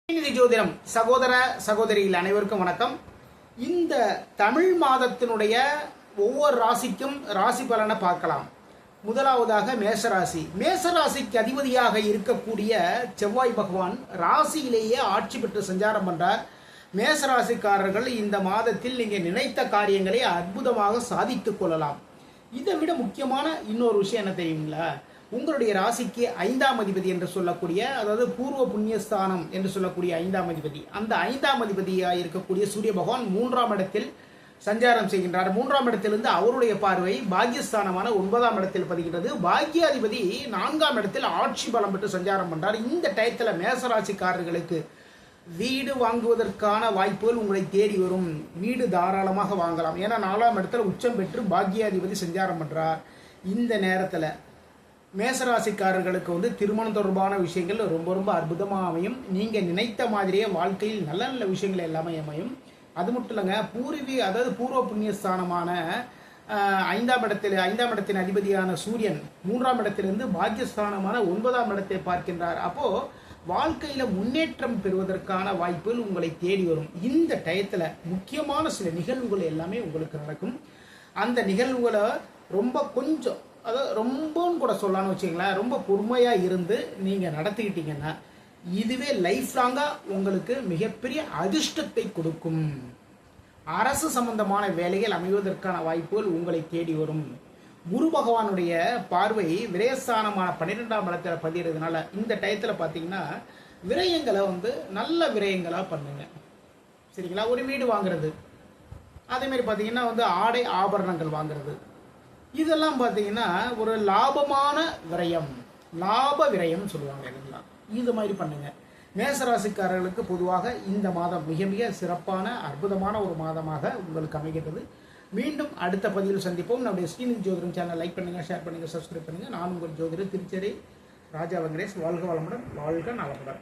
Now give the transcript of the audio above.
ஜோதிடம் சகோதர சகோதரிகள் அனைவருக்கும் வணக்கம். இந்த தமிழ் மாதத்தினுடைய ஒவ்வொரு ராசிக்கும் ராசி பலனை பார்க்கலாம். முதலாவதாக மேசராசி. மேசராசிக்கு அதிபதியாக இருக்கக்கூடிய செவ்வாய் பகவான் ராசியிலேயே ஆட்சி பெற்று சஞ்சாரம் பண்றார். மேசராசிக்காரர்கள் இந்த மாதத்தில் நீங்க நினைத்த காரியங்களை அற்புதமாக சாதித்துக் கொள்ளலாம். இதை விட முக்கியமான இன்னொரு விஷயம் என்ன தெரியுங்களா? உங்களுடைய ராசிக்கு 5ஆம் அதிபதி என்று சொல்லக்கூடிய, அதாவது பூர்வ புண்ணியஸ்தானம் என்று சொல்லக்கூடிய 5ஆம் அதிபதி, அந்த 5ஆம் அதிபதியாக இருக்கக்கூடிய சூரிய பகவான் 3ஆம் இடத்தில் சஞ்சாரம் செய்கின்றார். 3ஆம் இடத்திலிருந்து அவருடைய பார்வை பாக்கியஸ்தானமான 9ஆம் இடத்தில் பதிகின்றது. பாக்கியாதிபதி 4ஆம் இடத்தில் ஆட்சி பலம் பெற்று சஞ்சாரம் பண்றார். இந்த டயத்தில் மேசராசிக்காரர்களுக்கு வீடு வாங்குவதற்கான வாய்ப்புகள் உங்களை தேடி வரும். வீடு தாராளமாக வாங்கலாம். ஏன்னா 4ஆம் இடத்துல உச்சம் பெற்று பாக்கியாதிபதி சஞ்சாரம் பண்றார். இந்த நேரத்தில் மேசராசிக்காரர்களுக்கு திருமணம் தொடர்பான விஷயங்கள் ரொம்ப அற்புதமாக அமையும். நீங்கள் நினைத்த மாதிரியே வாழ்க்கையில் நல்ல நல்ல விஷயங்கள் எல்லாமே அமையும். அது மட்டும் இல்லைங்க, பூர்வ புண்ணியஸ்தானமான 5ஆம் இடத்தின் அதிபதியான சூரியன் 3ஆம் இடத்திலிருந்து பாக்கியஸ்தானமான 9ஆம் இடத்தை பார்க்கின்றார். அப்போ வாழ்க்கையில் முன்னேற்றம் பெறுவதற்கான வாய்ப்புகள் உங்களை தேடி வரும். இந்த டயத்தில் முக்கியமான சில நிகழ்வுகள் எல்லாமே உங்களுக்கு நடக்கும். அந்த நிகழ்வுகளை ரொம்பன்னு கூட சொல்லலாம்னு வச்சுங்களேன், ரொம்ப பொறுமையாக இருந்து நீங்கள் நடத்திக்கிட்டீங்கன்னா இதுவே லைஃப் லாங்காக உங்களுக்கு மிகப்பெரிய அதிர்ஷ்டத்தை கொடுக்கும். அரசு சம்பந்தமான வேலைகள் அமைவதற்கான வாய்ப்புகள் உங்களை தேடி வரும். குரு பகவானுடைய பார்வை விரயஸ்தானமான 12ஆம் இடத்துல பதிகிறதுனால இந்த டயத்தில் பார்த்தீங்கன்னா விரயங்களை நல்ல விரயங்களாக பண்ணுங்க. சரிங்களா? ஒரு வீடு வாங்குறது, அதேமாரி பார்த்தீங்கன்னா ஆடை ஆபரணங்கள் வாங்குறது, இதெல்லாம் பார்த்தீங்கன்னா ஒரு லாபமான விரயம், லாப விரயம் சொல்லுவாங்க இல்லைங்களா? இது மாதிரி பண்ணுங்க. மேசராசிக்காரர்களுக்கு பொதுவாக இந்த மாதம் மிக மிக சிறப்பான அற்புதமான ஒரு மாதமாக உங்களுக்கு அமைகிறது. மீண்டும் அடுத்த பதிவில் சந்திப்போம். நம்முடைய ஸ்ரீநிதி ஜோதிடம் சேனல் லைக் பண்ணுங்க, ஷேர் பண்ணுங்க, சப்ஸ்கிரைப் பண்ணுங்க. நான் உங்கள் ஜோதிடர் திருச்சேரி ராஜா வெங்கடேஷ். வாழ்க வளமுடன், வாழ்க நலமுடன்.